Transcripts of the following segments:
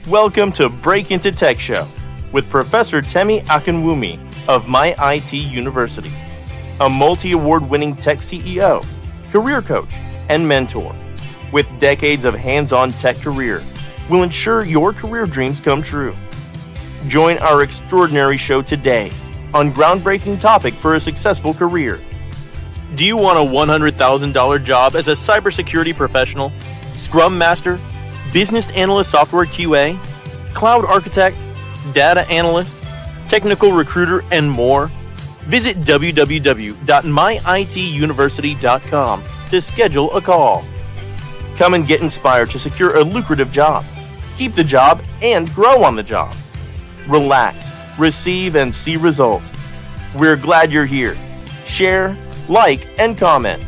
Welcome to Break Into Tech Show with Professor Temi Akinwumi of My IT University, a multi-award winning tech CEO, career coach, and mentor. With decades of hands-on tech career, will ensure your career dreams come true. Join our extraordinary show today on groundbreaking topic for a successful career. Do you want a $100,000 job as a cybersecurity professional, Scrum Master, Business Analyst Software QA, Cloud Architect, Data Analyst, Technical Recruiter, and more? Visit www.myituniversity.com to schedule a call. Come and get inspired to secure a lucrative job, keep the job, and grow on the job. Relax, receive, and see results. We're glad you're here. Share, like, and comment.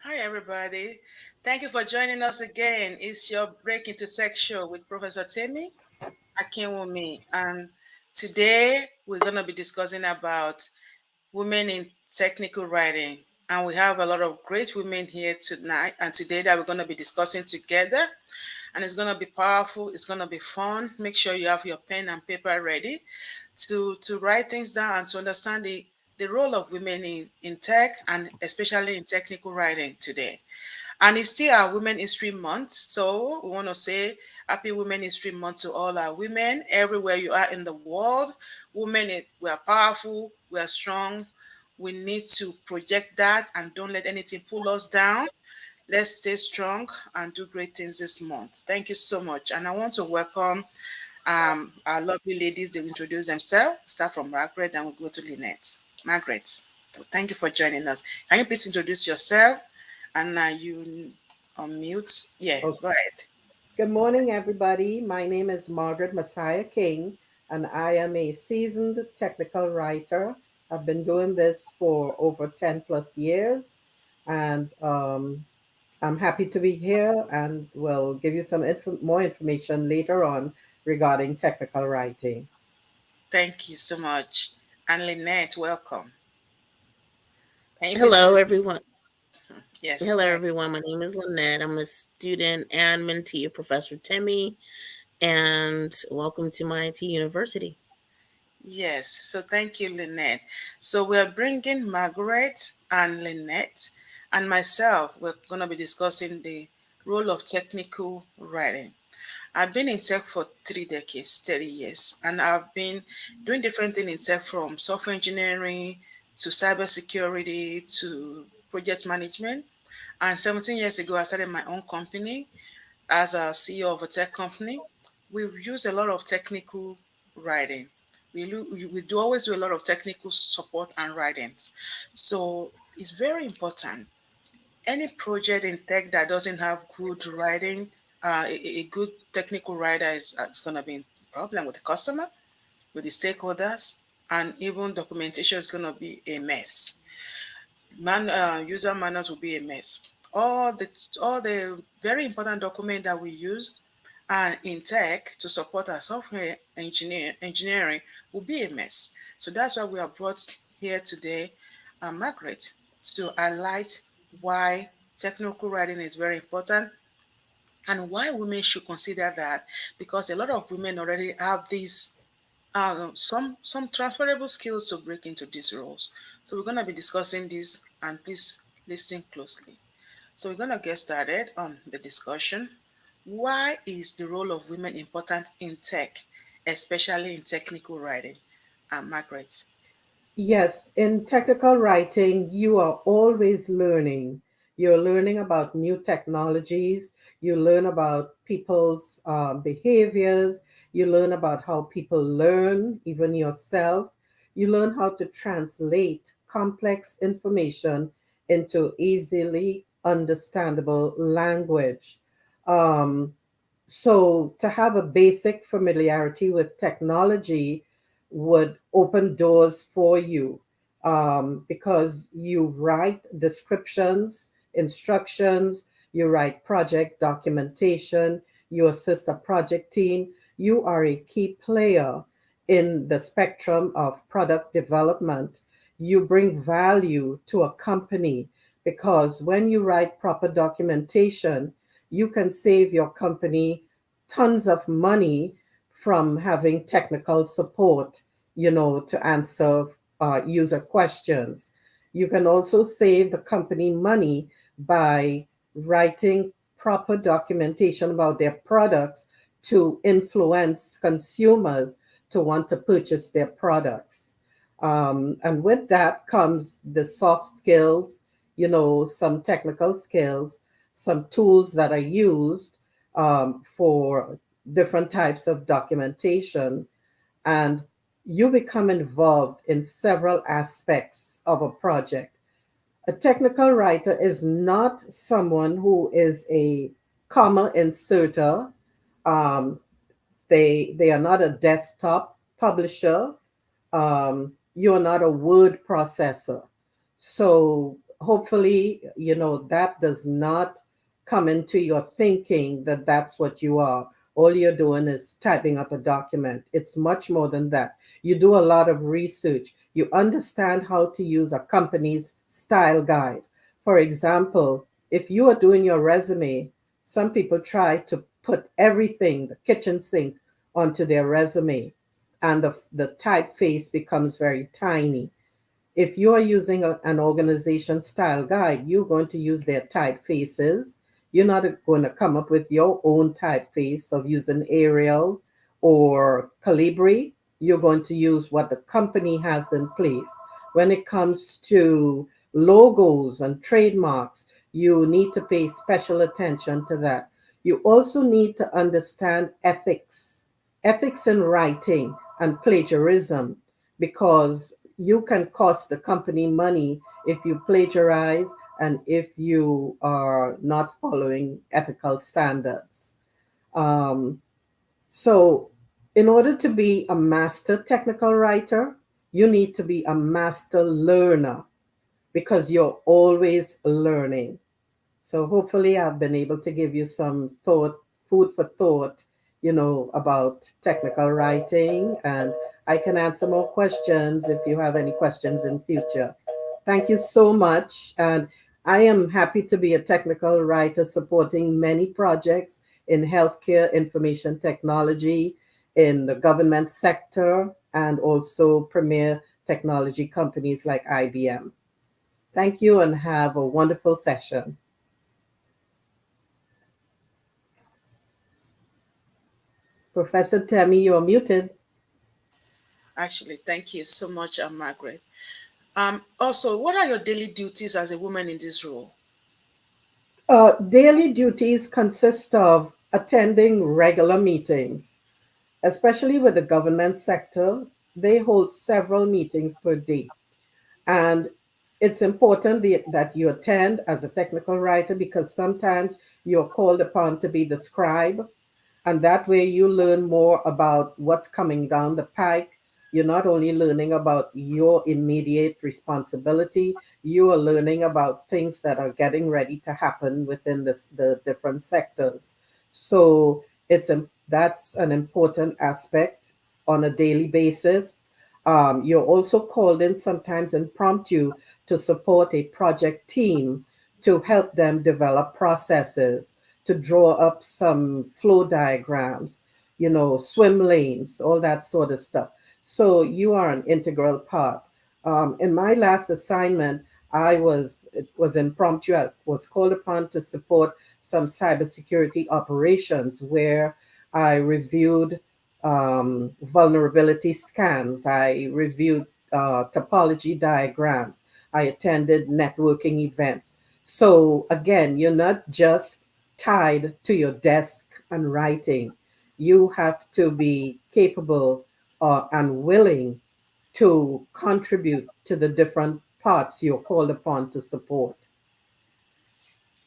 Hi, everybody. Thank you for joining us again. It's your Break Into Tech Show with Professor Temi Akinwumi. And today we're going to be discussing about women in technical writing. And we have a lot of great women here tonight and today that we're going to be discussing together. And it's going to be powerful. It's going to be fun. Make sure you have your pen and paper ready to write things down and to understand the role of women in tech and especially in technical writing today. And it's still our Women History Month. So we want to say Happy Women History Month to all our women everywhere you are in the world. Women, we are powerful, we are strong. We need to project that and don't let anything pull us down. Let's stay strong and do great things this month. Thank you so much. And I want to welcome our lovely ladies. They will introduce themselves. Start from Margaret and we'll go to Lynette. Margaret, thank you for joining us. Can you please introduce yourself? And you unmute. Yeah, okay. Go ahead. Good morning, everybody. My name is Margaret Messiah King, and I am a seasoned technical writer. I've been doing this for over 10 plus years, and I'm happy to be here and will give you some more information later on regarding technical writing. Thank you so much. And Lynette, welcome. Hello, everyone. Yes. Hello, everyone. My name is Lynette. I'm a student and mentee of Professor Temi, and welcome to My IT University. Yes. So thank you, Lynette. So we're bringing Margaret and Lynette and myself. We're going to be discussing the role of technical writing. I've been in tech for 3 decades, 30 years, and I've been doing different things in tech from software engineering to cybersecurity to project management. And 17 years ago, I started my own company as a CEO of a tech company. We use a lot of technical writing. We do always do a lot of technical support and writings. So it's very important. Any project in tech that doesn't have good writing, a good technical writer is going to be a problem with the customer, with the stakeholders, and even documentation is going to be a mess. User manuals will be a mess. All the very important documents that we use in tech to support our software engineering will be a mess. So that's why we are brought here today, Margaret, to highlight why technical writing is very important and why women should consider that, because a lot of women already have these some transferable skills to break into these roles. So we're going to be discussing this, and please listen closely. So we're going to get started on the discussion. Why is the role of women important in tech, especially in technical writing? Margaret. Yes, in technical writing, you are always learning. You're learning about new technologies. You learn about people's behaviors. You learn about how people learn, even yourself. You learn how to translate complex information into easily understandable language. Um, so, to have a basic familiarity with technology would open doors for you because you write descriptions, instructions, you write project documentation, you assist a project team. You are a key player in the spectrum of product development, you bring value to a company because when you write proper documentation, you can save your company tons of money from having technical support, to answer user questions. You can also save the company money by writing proper documentation about their products to influence consumers to want to purchase their products. And with that comes the soft skills, some technical skills, some tools that are used for different types of documentation. And you become involved in several aspects of a project. A technical writer is not someone who is a comma inserter. Um, they are not a desktop publisher. You're not a word processor. So hopefully, that does not come into your thinking that that's what you are. All you're doing is typing up a document. It's much more than that. You do a lot of research. You understand how to use a company's style guide. For example, if you are doing your resume, some people try to put everything, the kitchen sink, onto their resume, and the typeface becomes very tiny. If you are using an organization style guide, you're going to use their typefaces. You're not going to come up with your own typeface of using Arial or Calibri. You're going to use what the company has in place. When it comes to logos and trademarks, you need to pay special attention to that. You also need to understand ethics in writing and plagiarism, because you can cost the company money if you plagiarize and if you are not following ethical standards. Um, so, in order to be a master technical writer, you need to be a master learner because you're always learning. So hopefully I've been able to give you some food for thought, about technical writing, and I can answer more questions if you have any questions in future. Thank you so much. And I am happy to be a technical writer supporting many projects in healthcare, information technology, in the government sector, and also premier technology companies like IBM. Thank you and have a wonderful session. Professor Temi, you're muted. Actually, thank you so much, Margaret. Also, what are your daily duties as a woman in this role? Daily duties consist of attending regular meetings, especially with the government sector. They hold several meetings per day. And it's important that you attend as a technical writer because sometimes you're called upon to be the scribe, and that way you learn more about what's coming down the pike. You're not only learning about your immediate responsibility, you are learning about things that are getting ready to happen within the different sectors. So that's an important aspect on a daily basis. You're also called in sometimes impromptu to support a project team to help them develop processes, to draw up some flow diagrams, swim lanes, all that sort of stuff. So you are an integral part. In my last assignment, it was impromptu. I was called upon to support some cybersecurity operations where I reviewed vulnerability scans. I reviewed topology diagrams. I attended networking events. So again, you're not just tied to your desk and writing. You have to be capable and willing to contribute to the different parts you're called upon to support.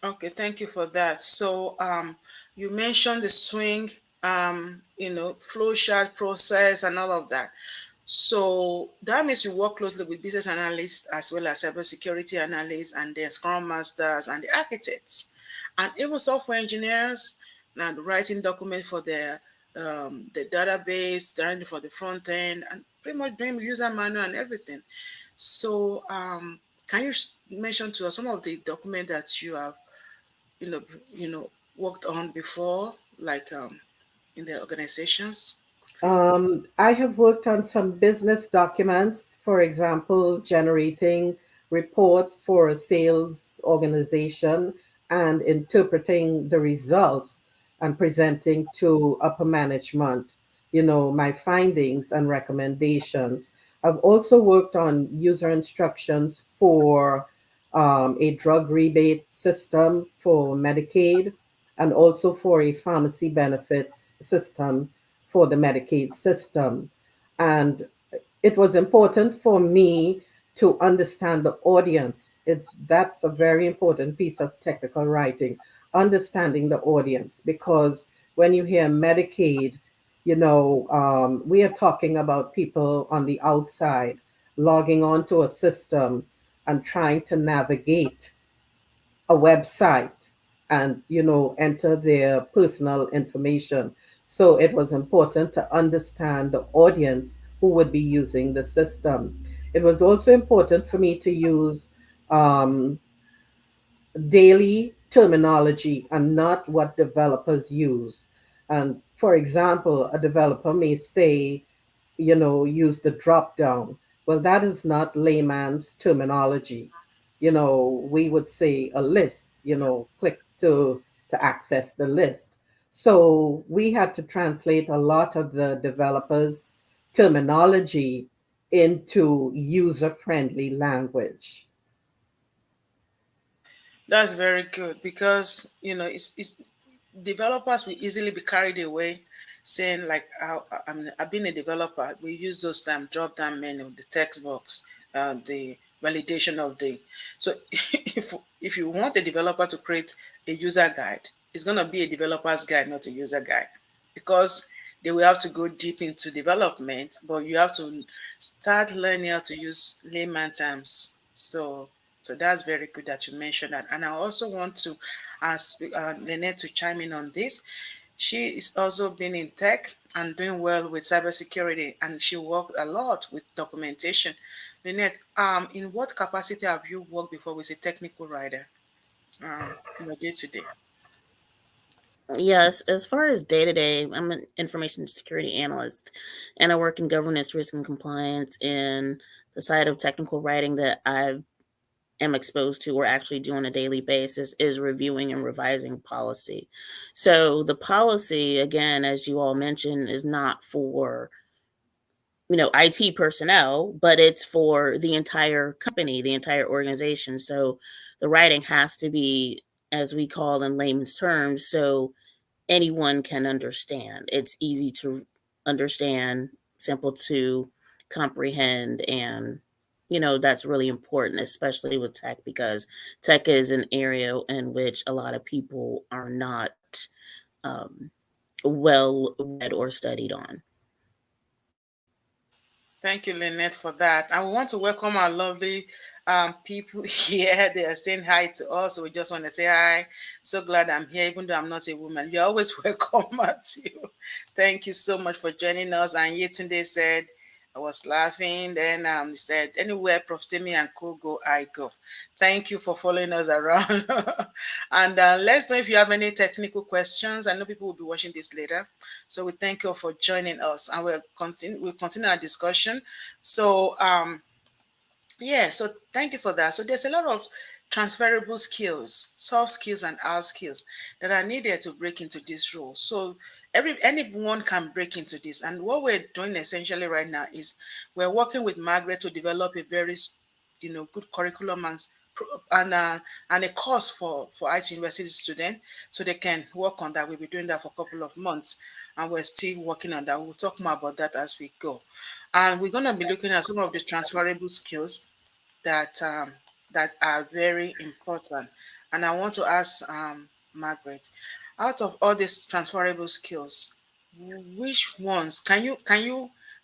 Okay, thank you for that. So, you mentioned the swing, flow chart process and all of that. So that means you work closely with business analysts as well as cybersecurity analysts and their scrum masters and the architects and even software engineers and writing documents for their the database, directly for the front end, and pretty much doing user manual and everything. So, can you mention to us some of the document that you have, you know, worked on before, like in the organizations? I have worked on some business documents, for example, generating reports for a sales organization and interpreting the results and presenting to upper management, my findings and recommendations. I've also worked on user instructions for a drug rebate system for Medicaid and also for a pharmacy benefits system for the Medicaid system. And it was important for me to understand the audience. That's a very important piece of technical writing, understanding the audience, because when you hear Medicaid, we are talking about people on the outside logging onto a system and trying to navigate a website and enter their personal information. So it was important to understand the audience who would be using the system. It was also important for me to use um, daily terminology and not what developers use. And for example, a developer may say, use the drop down. Well, that is not layman's terminology. We would say a list, click to access the list. So we had to translate a lot of the developers' terminology into user-friendly language. That's very good because it's developers will easily be carried away saying like I've been a developer. We use those drop down menu, the text box, the validation of the. So if you want a developer to create a user guide, it's gonna be a developer's guide, not a user guide, because they will have to go deep into development, but you have to start learning how to use layman terms. So that's very good that you mentioned that. And I also want to ask Lynette to chime in on this. She is also been in tech and doing well with cybersecurity, and she worked a lot with documentation. Lynette, in what capacity have you worked before with a technical writer in your day to day? Yes, as far as day-to-day, I'm an information security analyst, and I work in governance, risk, and compliance. And the side of technical writing that I am exposed to or actually do on a daily basis is reviewing and revising policy. So the policy, again, as you all mentioned, is not for IT personnel, but it's for the entire company, the entire organization. So the writing has to be, as we call in layman's terms, so anyone can understand. It's easy to understand, simple to comprehend, and that's really important, especially with tech, because tech is an area in which a lot of people are not um, well read or studied on. Thank you, Lynette, for that. I want to welcome our lovely people here. They are saying hi to us. So we just want to say hi. So glad I'm here, even though I'm not a woman. You're always welcome, Matthew. Thank you so much for joining us. And Yetunde said, I was laughing. Then he said, anywhere Prof. Temi and Co go, I go. Thank you for following us around. And let's know if you have any technical questions. I know people will be watching this later. So we thank you for joining us, and we'll continue our discussion. So yeah, so thank you for that. So there's a lot of transferable skills, soft skills and hard skills that are needed to break into this role. So anyone can break into this. And what we're doing essentially right now is we're working with Margaret to develop a very good curriculum and and a course for IT university students so they can work on that. We'll be doing that for a couple of months, and we're still working on that. We'll talk more about that as we go. And we're going to be looking at some of the transferable skills that that are very important. And I want to ask Margaret, out of all these transferable skills, which ones can you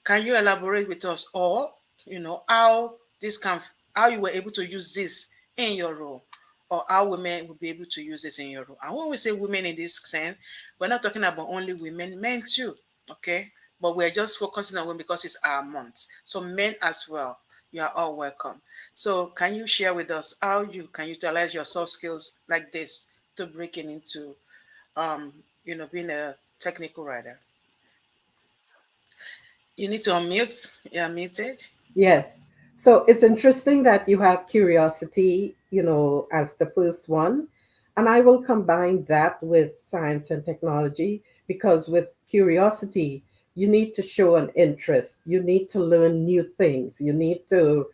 elaborate with us, or how this can how you were able to use this in your role, or how women will be able to use this in your role. And when we say women in this sense, we're not talking about only women, men too, okay? But we're just focusing on women because it's our month. So men as well, you are all welcome. So can you share with us how you can utilize your soft skills like this to breaking into, being a technical writer? You need to unmute. You're muted. Yes. So it's interesting that you have curiosity, as the first one. And I will combine that with science and technology because with curiosity, you need to show an interest. You need to learn new things. You need to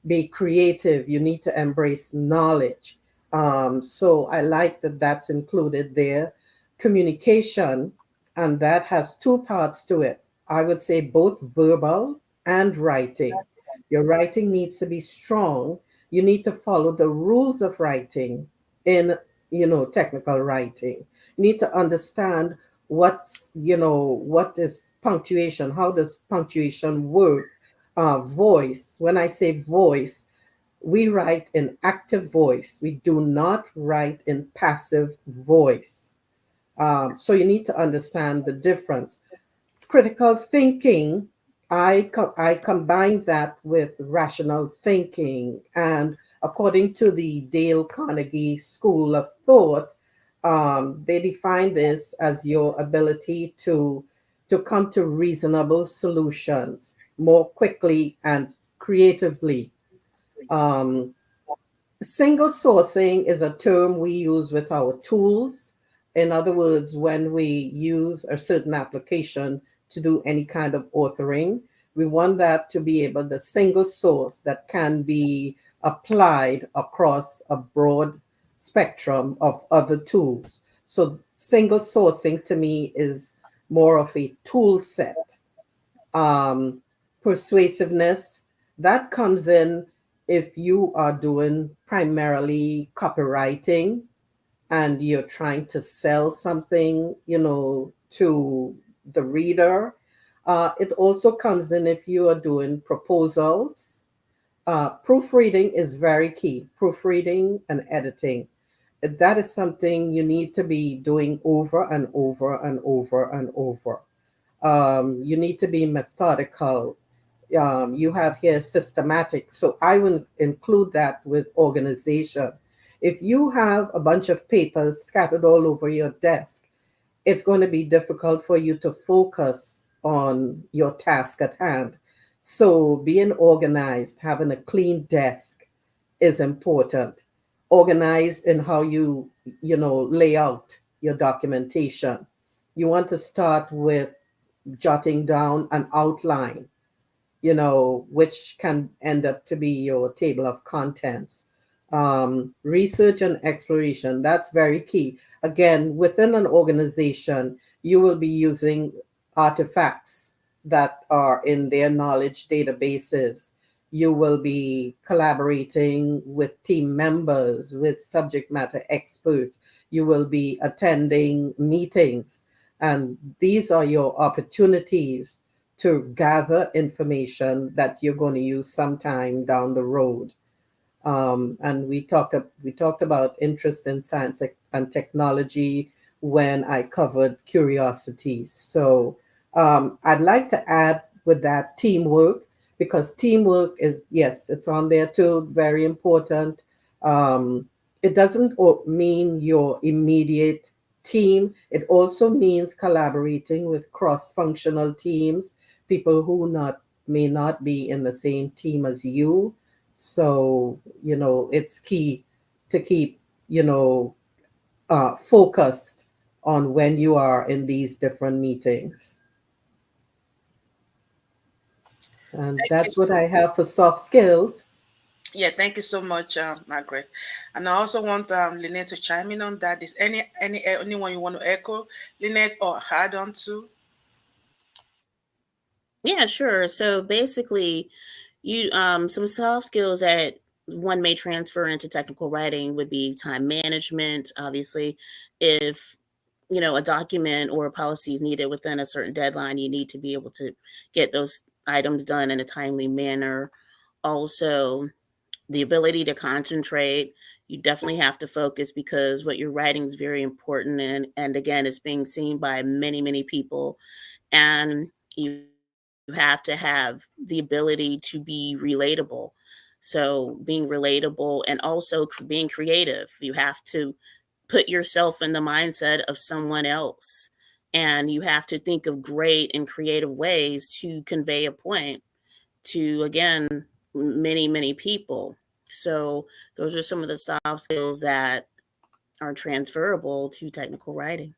be creative. You need to embrace knowledge. So I like that that's included there. Communication, and that has two parts to it. I would say both verbal and writing. Your writing needs to be strong. You need to follow the rules of writing in, technical writing. You need to understand what is punctuation, how does punctuation work, voice. When I say voice, we write in active voice. We do not write in passive voice. So you need to understand the difference. Critical thinking, I combine that with rational thinking. And according to the Dale Carnegie School of Thought, they define this as your ability to come to reasonable solutions more quickly and creatively. Um, Single sourcing is a term we use with our tools. In other words, when we use a certain application to do any kind of authoring, we want that to be able the single source that can be applied across a broad spectrum of other tools. So single sourcing to me is more of a tool set. um, Persuasiveness, that comes in if you are doing primarily copywriting and you're trying to sell something, to the reader. It also comes in if you are doing proposals. Proofreading is very key. Proofreading and editing. That is something you need to be doing over and over and over and over. You need to be methodical. You have here systematic. So I will include that with organization. If you have a bunch of papers scattered all over your desk, it's going to be difficult for you to focus on your task at hand. So being organized, having a clean desk is important. Organized in how you lay out your documentation. You want to start with jotting down an outline, which can end up to be your table of contents. Research and exploration, that's very key. Again, within an organization, you will be using artifacts that are in their knowledge databases. You will be collaborating with team members, with subject matter experts. You will be attending meetings. And these are your opportunities to gather information that you're going to use sometime down the road. And we talked about interest in science and technology when I covered curiosity. So I'd like to add with that teamwork, because teamwork is, yes, it's on there too, very important. It doesn't mean your immediate team. It also means collaborating with cross-functional teams, people who not may not be in the same team as you. So, it's key to keep, focused on when you are in these different meetings. And Thank you that's what so I have for soft skills. Yeah, thank you so much, Margaret. And I also want Lynette to chime in on that. Is anyone you want to echo, Lynette, or add on to? Yeah, sure. So basically, you some soft skills that one may transfer into technical writing would be time management. Obviously, if a document or a policy is needed within a certain deadline, you need to be able to get those items done in a timely manner. Also, the ability to concentrate. You definitely have to focus because what you're writing is very important, and again, it's being seen by many, many people. And you have to have the ability to be relatable. So being relatable and also being creative. You have to put yourself in the mindset of someone else, and you have to think of great and creative ways to convey a point to, again, many, many people. So those are some of the soft skills that are transferable to technical writing.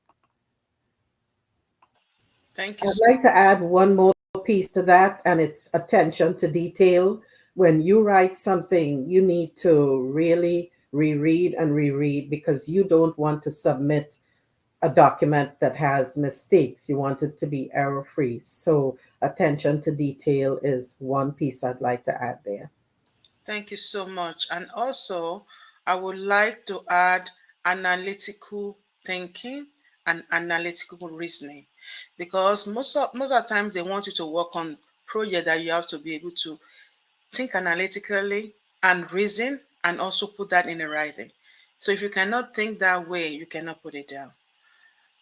Thank you I'd so like to add one more piece to that, and it's attention to detail. When you write something, you need to really reread and reread because you don't want to submit a document that has mistakes. You want it to be error free. So, attention to detail is one piece I'd like to add there. Thank you so much. And also, I would like to add analytical thinking and analytical reasoning, because most of the time they want you to work on project that you have to be able to think analytically and reason and also put that in the writing. So if you cannot think that way, you cannot put it down.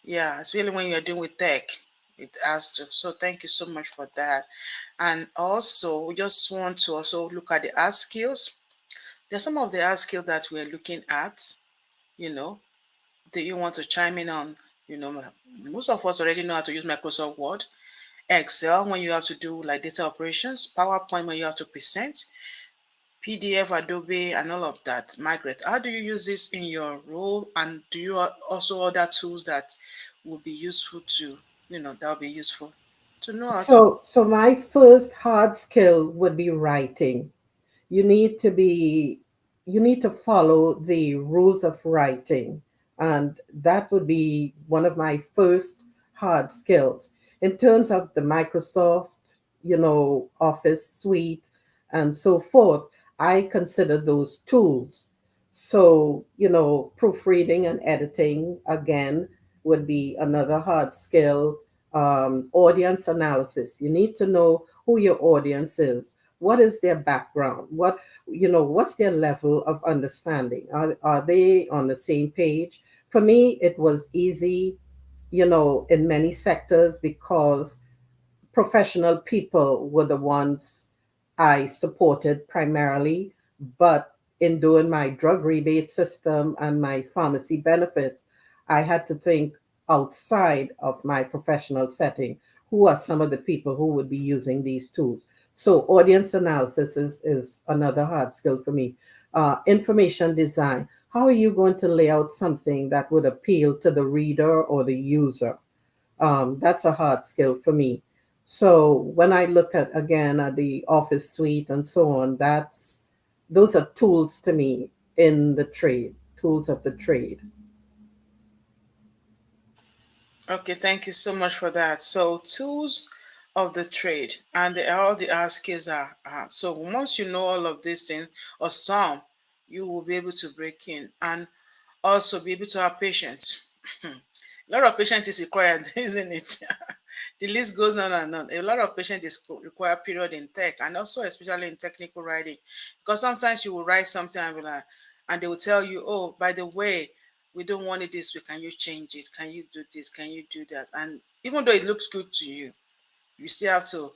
Yeah, especially when you're doing with tech, it has to. So thank you so much for that. And also, we just want to also look at the hard skills. There's some of the hard skills that we're looking at. You know, do you want to chime in on? You know, most of us already know how to use Microsoft Word, Excel when you have to do like data operations, PowerPoint when you have to present, PDF, Adobe, and all of that. Margaret, how do you use this in your role? And do you also other tools that will be useful to, that will be useful to know how to? So my first hard skill would be writing. You need to be you need to follow the rules of writing, and that would be one of my first hard skills. In terms of the Microsoft, Office suite and so forth, I consider those tools. So, proofreading and editing again would be another hard skill. Audience analysis, you need to know who your audience is. What is their background? What's their level of understanding? Are they on the same page? For me, it was easy, in many sectors because professional people were the ones I supported primarily. But in doing my drug rebate system and my pharmacy benefits, I had to think outside of my professional setting. Who are some of the people who would be using these tools? So, audience analysis is another hard skill for me. Information design. How are you going to lay out something that would appeal to the reader or the user? That's a hard skill for me. So when I look at again at the office suite and so on, those are tools to me in the trade, tools of the trade. Okay, thank you so much for that. So tools of the trade and all the hard skills are. So once you know all of these things or some, you will be able to break in and also be able to have patience. A lot of patience is required, isn't it? The list goes on and on. A lot of patience is required period in tech and also especially in technical writing. Because sometimes you will write something and they will tell you, oh, by the way, we don't want it this way. Can you change it? Can you do this? Can you do that? And even though it looks good to you, you still have to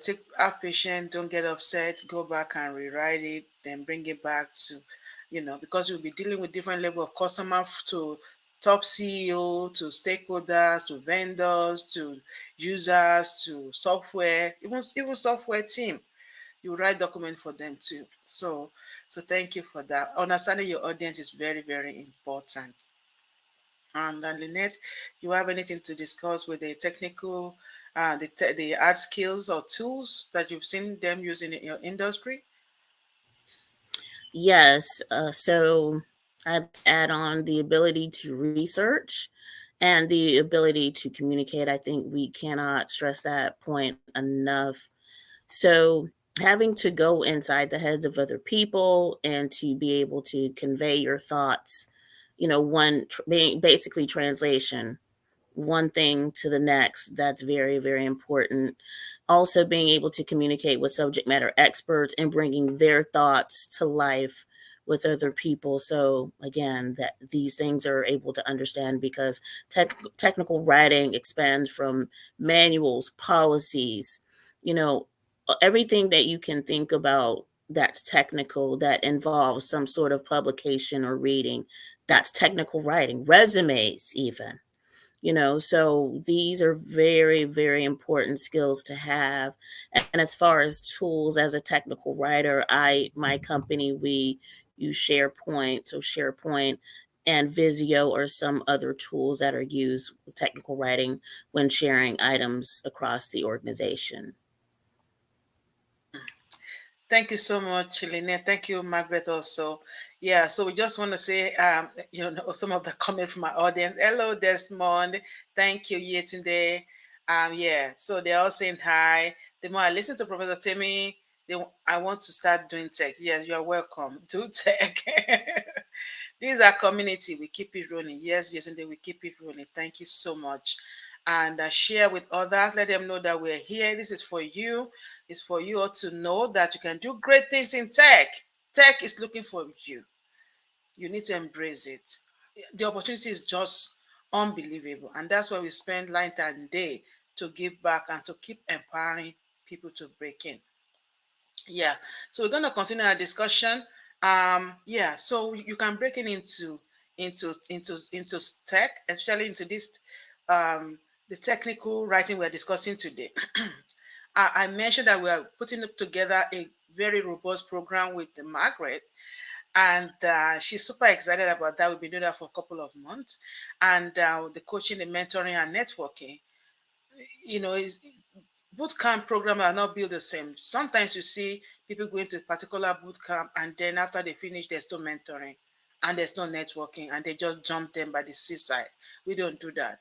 take have patience, don't get upset, go back and rewrite it, then bring it back to, because you'll be dealing with different level of customer to top CEO, to stakeholders, to vendors, to users, to software, even software team. You write document for them too. So thank you for that. Understanding your audience is very, very important. And Lynette, you have anything to discuss with the technical, the art skills or tools that you've seen them using in your industry? Yes. So I'd add on the ability to research and the ability to communicate. I think we cannot stress that point enough. So having to go inside the heads of other people and to be able to convey your thoughts, one being basically translation. one thing to the next. That's very, very important. Also, being able to communicate with subject matter experts and bringing their thoughts to life with other people. So again, that these things are able to understand, because technical writing expands from manuals, policies, everything that you can think about that's technical, that involves some sort of publication or reading. That's technical writing, resumes even. So these are very, very important skills to have. And as far as tools, as a technical writer, my company, we use SharePoint. So SharePoint and Visio or some other tools that are used with technical writing when sharing items across the organization. Thank you so much, Lynette. Thank you, Margaret, also. Yeah, so we just want to say, some of the comments from our audience. Hello, Desmond. Thank you, Yetunde. Yeah, so they're all saying hi. The more I listen to Professor Temi, I want to start doing tech. Yes, you are welcome. Do tech. This is our community. We keep it rolling. Yes, Yetunde, we keep it rolling. Thank you so much. And share with others. Let them know that we're here. This is for you. It's for you all to know that you can do great things in tech. Tech is looking for you. You need to embrace it. The opportunity is just unbelievable. And that's why we spend night and day to give back and to keep empowering people to break in. Yeah. So we're going to continue our discussion. Yeah. So you can break it into tech, especially into this the technical writing we're discussing today. I mentioned that we are putting together a very robust program with Margaret, and she's super excited about that. We've been doing that for a couple of months, and the coaching, the mentoring, and networking. Is boot camp programs are not built the same. Sometimes you see people going to a particular boot camp, and then after they finish, there's no mentoring and there's no networking, and they just jump them by the seaside. We don't do that.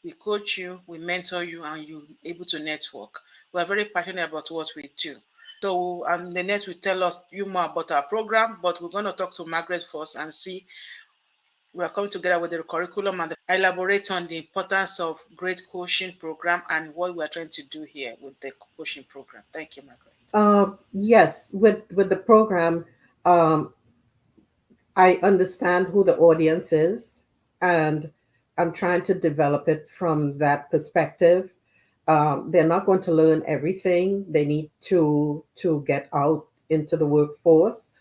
We coach you, we mentor you, and you're able to network. We're very passionate about what we do. So the next will tell us you more about our program, but we're going to talk to Margaret first and see. We are coming together with the curriculum and elaborate on the importance of great coaching program and what we are trying to do here with the coaching program. Thank you, Margaret. Yes, with the program, um, I understand who the audience is, and I'm trying to develop it from that perspective. They're not going to learn everything. They need to get out into the workforce,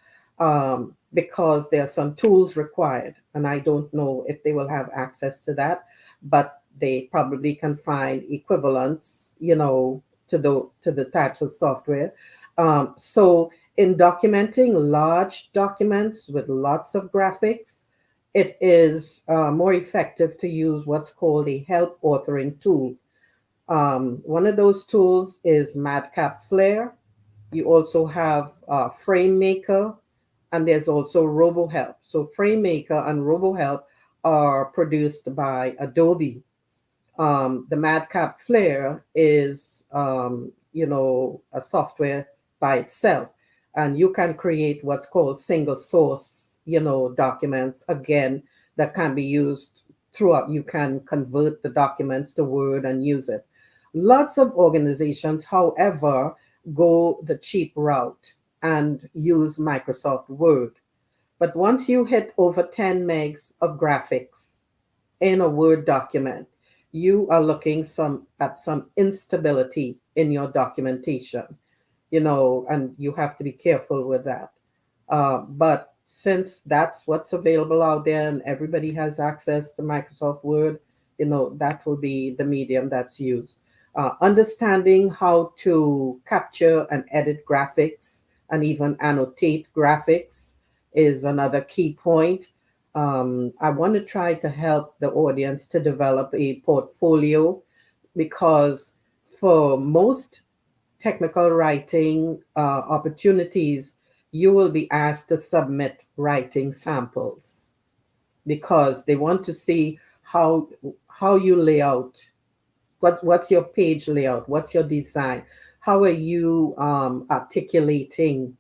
because there are some tools required, and I don't know if they will have access to that, but they probably can find equivalents, to the types of software. So in documenting large documents with lots of graphics, it is more effective to use what's called a help authoring tool. One of those tools is Madcap Flare. You also have FrameMaker, and there's also RoboHelp. So FrameMaker and RoboHelp are produced by Adobe. The Madcap Flare is, a software by itself, and you can create what's called single source, documents again that can be used throughout. You can convert the documents to Word and use it. Lots of organizations, however, go the cheap route and use Microsoft Word. But once you hit over 10 megs of graphics in a Word document, you are looking at some instability in your documentation, and you have to be careful with that. But since that's what's available out there and everybody has access to Microsoft Word, that will be the medium that's used. Understanding how to capture and edit graphics and even annotate graphics is another key point. I want to try to help the audience to develop a portfolio, because for most technical writing opportunities, you will be asked to submit writing samples because they want to see how you lay out. What's your page layout? What's your design? How are you articulating,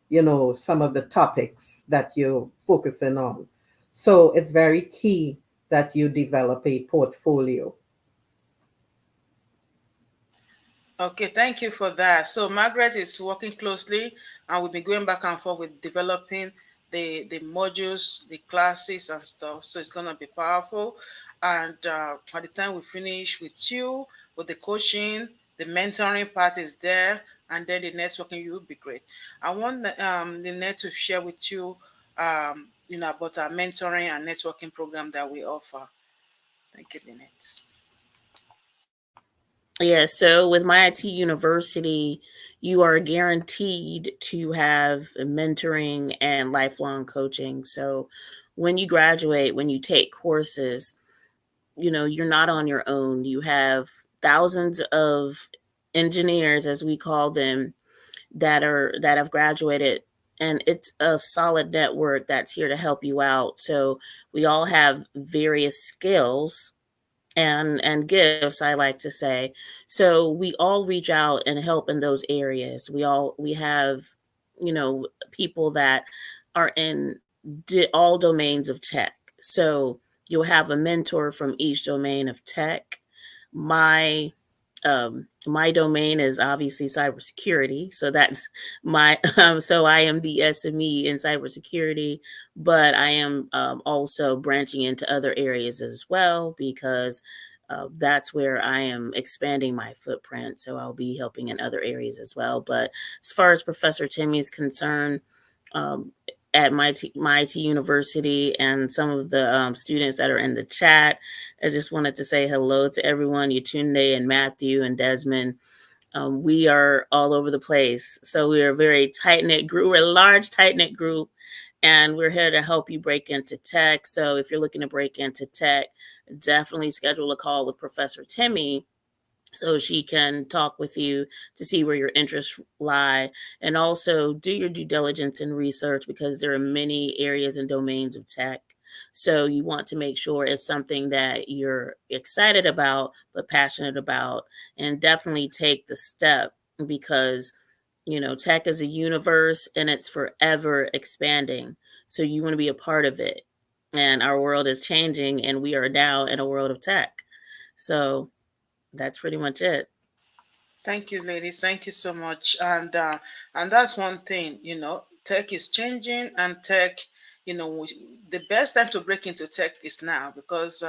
some of the topics that you're focusing on? So it's very key that you develop a portfolio. Okay, thank you for that. So Margaret is working closely, and we'll be going back and forth with developing the modules, the classes, and stuff. So it's gonna be powerful. And by the time we finish with you, with the coaching, the mentoring part is there, and then the networking, you will be great. I want the net to share with you, about our mentoring and networking program that we offer. Thank you, Lynette. Yeah, so with my IT University, you are guaranteed to have mentoring and lifelong coaching. So when you graduate, when you take courses, you're not on your own. You have thousands of engineers, as we call them, that have graduated, and it's a solid network that's here to help you out. So we all have various skills and gifts, I like to say. So we all reach out and help in those areas. We have, people that are in all domains of tech. So you'll have a mentor from each domain of tech. My domain is obviously cybersecurity, so that's my so I am the SME in cybersecurity, but I am also branching into other areas as well, because that's where I am expanding my footprint. So I'll be helping in other areas as well. But as far as Professor Temi is concerned, um, at my IT University and some of the students that are in the chat, I just wanted to say hello to everyone. Yatunde and Matthew and Desmond. We are all over the place. So we are a very tight-knit group. We're a large, tight-knit group, and we're here to help you break into tech. So if you're looking to break into tech, definitely schedule a call with Professor Temi so she can talk with you to see where your interests lie, and also do your due diligence and research, because there are many areas and domains of tech. So you want to make sure it's something that you're excited about but passionate about, and definitely take the step, because tech is a universe and it's forever expanding. So you want to be a part of it. And our world is changing, and we are now in a world of tech. So that's pretty much it. Thank you, ladies. Thank you so much. And that's one thing, tech is changing, and tech, the best time to break into tech is now, because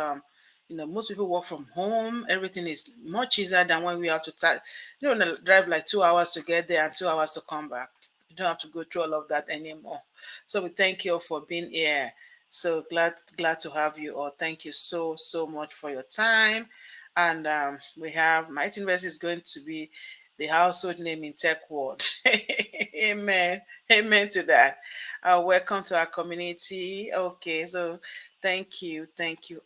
most people work from home. Everything is much easier than when we have to drive like 2 hours to get there and 2 hours to come back. You don't have to go through all of that anymore. So we thank you all for being here. So glad to have you all. Thank you so much for your time. And we have Might University is going to be the household name in tech world. Amen. Amen to that. Welcome to our community. Okay, so thank you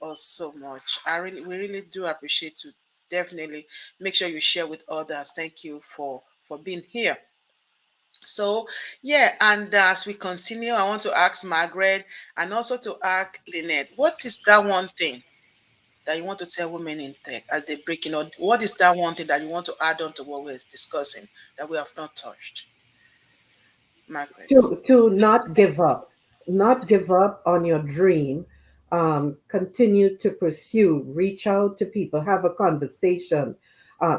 all so much. We really do appreciate you. Definitely make sure you share with others. Thank you for being here. So yeah, and as we continue, I want to ask Margaret and also to ask Lynette, what is that one thing that you want to tell women in tech as they break in? Or what is that one thing that you want to add on to what we're discussing that we have not touched? Margaret. To not give up on your dream. Continue to pursue, reach out to people, have a conversation.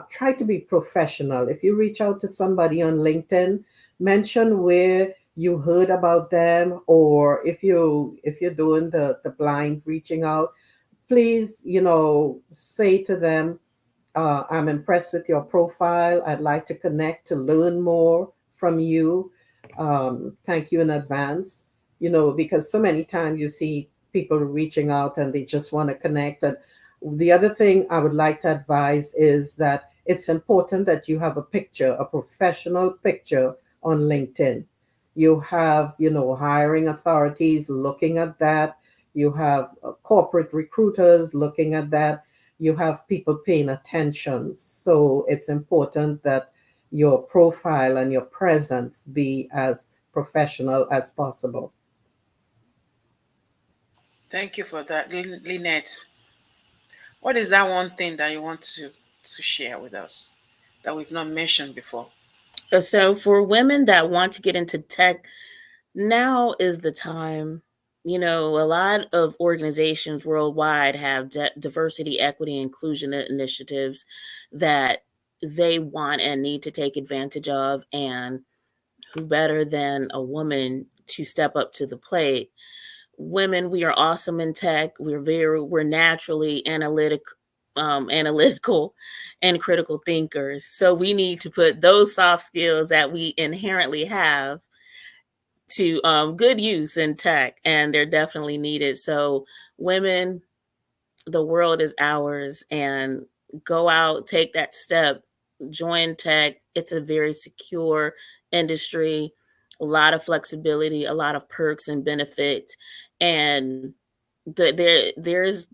Try to be professional. If you reach out to somebody on LinkedIn, mention where you heard about them, or if you're doing the blind reaching out, please, say to them, I'm impressed with your profile. I'd like to connect to learn more from you. Thank you in advance, because so many times you see people reaching out and they just want to connect. And the other thing I would like to advise is that it's important that you have a picture, a professional picture on LinkedIn. You have, hiring authorities looking at that. You have corporate recruiters looking at that. You have people paying attention. So it's important that your profile and your presence be as professional as possible. Thank you for that, Lynette. What is that one thing that you want to share with us that we've not mentioned before? So for women that want to get into tech, now is the time. A lot of organizations worldwide have diversity, equity, inclusion initiatives that they want and need to take advantage of. And who better than a woman to step up to the plate? Women, we are awesome in tech. We're naturally analytical and critical thinkers. So we need to put those soft skills that we inherently have to good use in tech, and they're definitely needed. So women, the world is ours, and go out, take that step, join tech. It's a very secure industry, a lot of flexibility, a lot of perks and benefits, and there's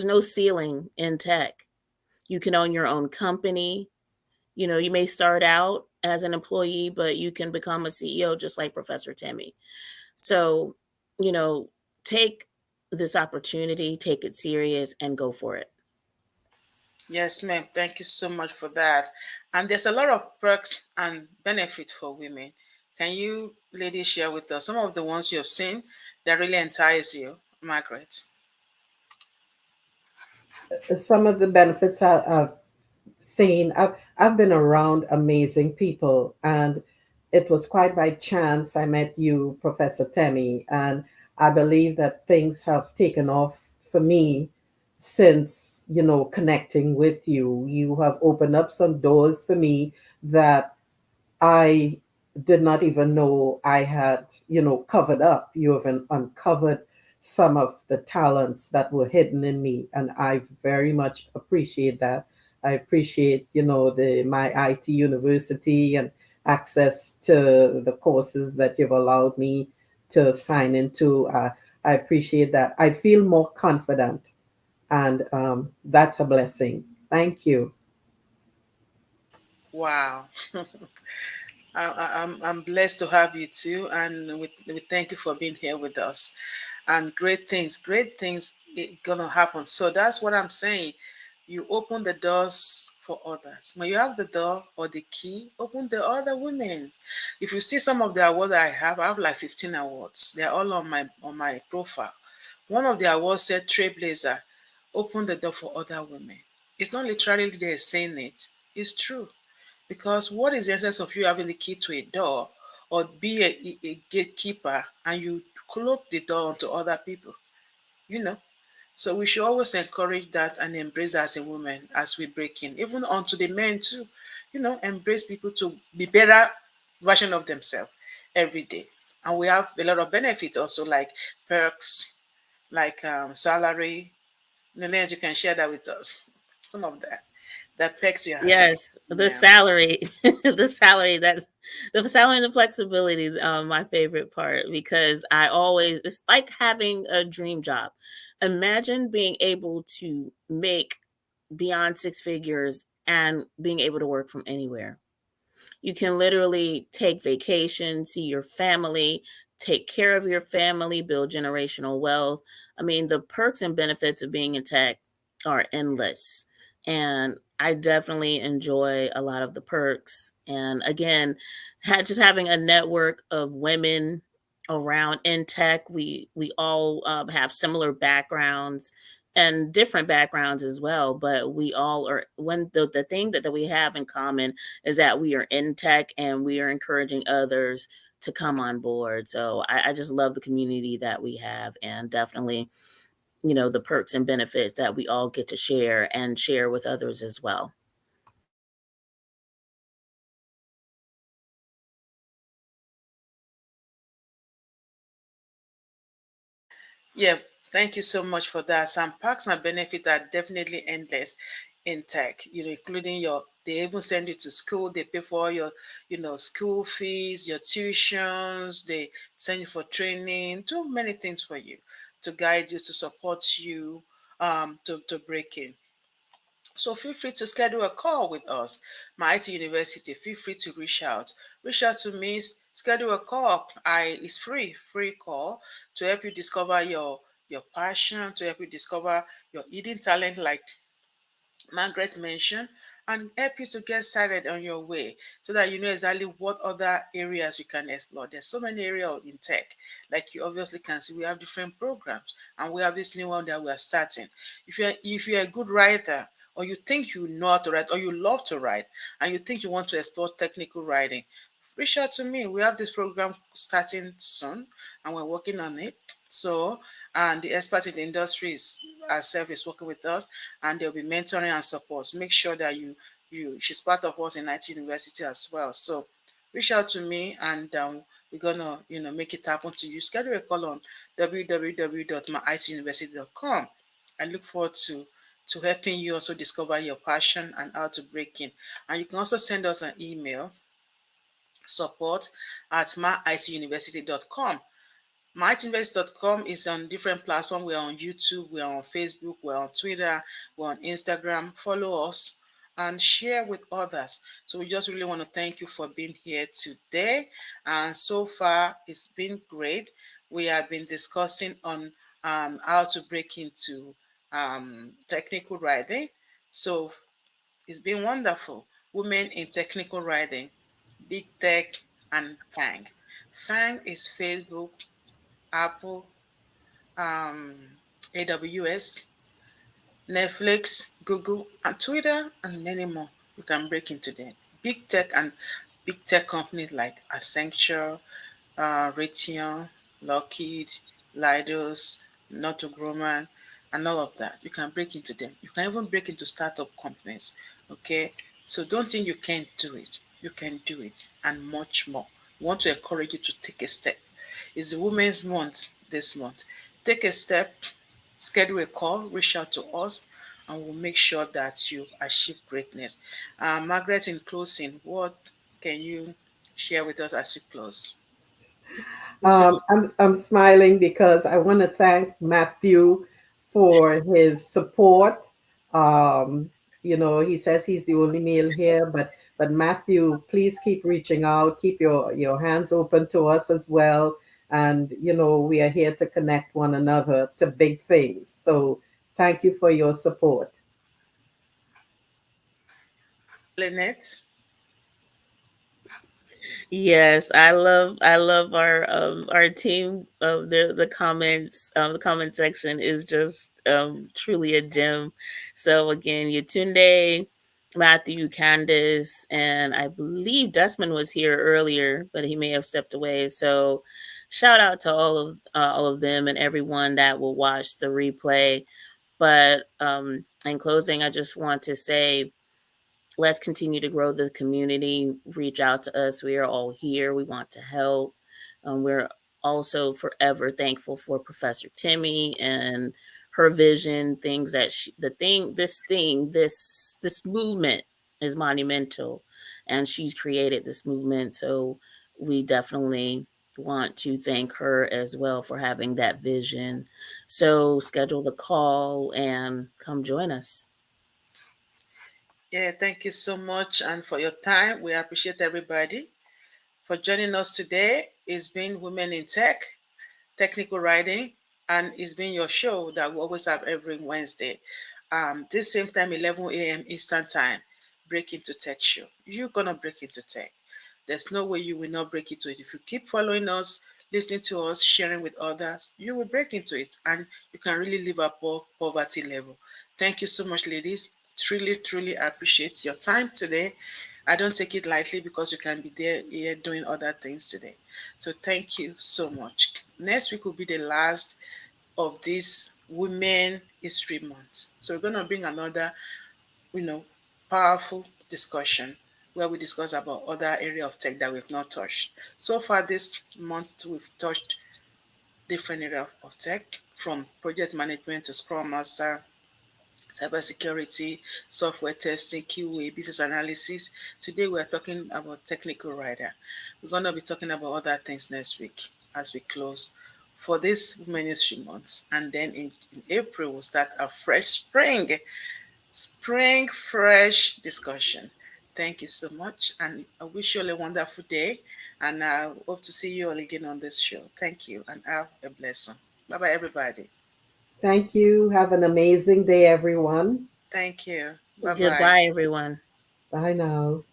no ceiling in tech. You can own your own company. You may start out as an employee, but you can become a CEO just like Professor Temi. So, you know, take this opportunity, take it serious, and go for it. Yes, ma'am. Thank you so much for that. And there's a lot of perks and benefits for women. Can you ladies share with us some of the ones you have seen that really entice you, Margaret? Some of the benefits I've seen, I've been around amazing people, and it was quite by chance I met you, Professor Temi, and I believe that things have taken off for me since, connecting with you. You have opened up some doors for me that I did not even know I had, covered up. You have uncovered some of the talents that were hidden in me, and I very much appreciate that. I appreciate, the my IT university and access to the courses that you've allowed me to sign into. I appreciate that. I feel more confident, and that's a blessing. Thank you. Wow. I'm blessed to have you too, and we thank you for being here with us. And great things gonna happen. So that's what I'm saying. You open the doors for others. When you have the door or the key, open the other women. If you see some of the awards I have like 15 awards. They're all on my profile. One of the awards said Trailblazer, open the door for other women. It's not literally they're saying it, it's true. Because what is the essence of you having the key to a door or be a gatekeeper and you close the door onto other people? You know? So we should always encourage that and embrace that as a woman as we break in, even onto the men too. Embrace people to be better version of themselves every day. And we have a lot of benefits also, like perks, like salary. Lynette, you can share that with us. Some of that perks you're having. Yes, the Yeah. salary, the salary, that's the salary and the flexibility, my favorite part, because it's like having a dream job. Imagine being able to make beyond six figures and being able to work from anywhere. You can literally take vacation, see your family, take care of your family, build generational wealth. I mean, the perks and benefits of being in tech are endless. And I definitely enjoy a lot of the perks. And again, just having a network of women around in tech, we all have similar backgrounds and different backgrounds as well, but we all are when the thing that we have in common is that we are in tech and we are encouraging others to come on board. So I just love the community that we have, and definitely, the perks and benefits that we all get to share and share with others as well. Yeah, thank you so much for that. Some perks and benefits are definitely endless in tech, including they even send you to school, they pay for your, school fees, your tuitions, they send you for training, do many things for you to guide you, to support you, to break in. So feel free to schedule a call with us, my IT University. Feel free to reach out. Reach out to me, schedule a call. It's free call to help you discover your passion, to help you discover your hidden talent, like Margaret mentioned, and help you to get started on your way so that you know exactly what other areas you can explore. There's so many areas in tech. Like you obviously can see, we have different programs, and we have this new one that we are starting. If you're a good writer, or you think you know how to write, or you love to write, and you think you want to explore technical writing, reach out to me. We have this program starting soon, and we're working on it. So, and the experts in the industry is ourselves is working with us, and they'll be mentoring and support. Make sure that she's part of us in IT University as well. So, reach out to me, and we're gonna make it happen to you. Schedule a call on www.myituniversity.com. I look forward to helping you also discover your passion and how to break in. And you can also send us an email, support@myituniversity.com. MyItInvest.com is on different platforms. We're on YouTube, we're on Facebook, we're on Twitter, we're on Instagram. Follow us and share with others. So we just really want to thank you for being here today. And so far, it's been great. We have been discussing on how to break into technical writing. So it's been wonderful. Women in technical writing, big tech, and FANG. FANG is Facebook, Apple, AWS, Netflix, Google, and Twitter, and many more. You can break into them. Big tech companies like Accenture, Raytheon, Lockheed, Leidos, Northrop Grumman, and all of that. You can break into them. You can even break into startup companies. Okay, so don't think you can't do it. You can do it, and much more. We want to encourage you to take a step. It's the Women's Month this month. Take a step, schedule a call, reach out to us, and we'll make sure that you achieve greatness. Margaret, in closing, what can you share with us as we close? Who's your I'm smiling because I want to thank Matthew for his support. Um, he says he's the only male here, but Matthew, please keep reaching out, keep your hands open to us as well, and we are here to connect one another to big things. So thank you for your support. Lynette? Yes, I love our team. The comment section is just truly a gem. So again, Yatunde, Matthew, Candace, and I believe Desmond was here earlier, but he may have stepped away. So shout out to all of them and everyone that will watch the replay. But in closing, I just want to say, let's continue to grow the community. Reach out to us. We are all here. We want to help. We're also forever thankful for Professor Temi and her vision. Things that this movement is monumental, and she's created this movement. So we definitely want to thank her as well for having that vision. So schedule the call and come join us. Yeah, thank you so much and for your time. We appreciate everybody for joining us today. It's been Women in Tech, Technical Writing, and it's been your show that we always have every Wednesday. This same time, 11 a.m. Eastern Time, Break Into Tech show. You're going to break into tech. There's no way you will not break into it. If you keep following us, listening to us, sharing with others, you will break into it and you can really live above poverty level. Thank you so much, ladies. Truly, truly appreciate your time today. I don't take it lightly because you can be there here doing other things today. So thank you so much. Next week will be the last of this Women History Month. So we're going to bring another, you know, powerful discussion where we discuss about other area of tech that we've not touched. So far this month, we've touched different area of tech, from project management to Scrum Master, cybersecurity, software testing, QA, business analysis. Today we are talking about technical writer. We're going to be talking about other things next week as we close for this Ministry Month. And then in April, we'll start a fresh spring fresh discussion. Thank you so much. And I wish you all a wonderful day. And I hope to see you all again on this show. Thank you and have a blessed one. Bye bye, everybody. Thank you. Have an amazing day, everyone. Thank you. Bye bye. Goodbye, everyone. Bye now.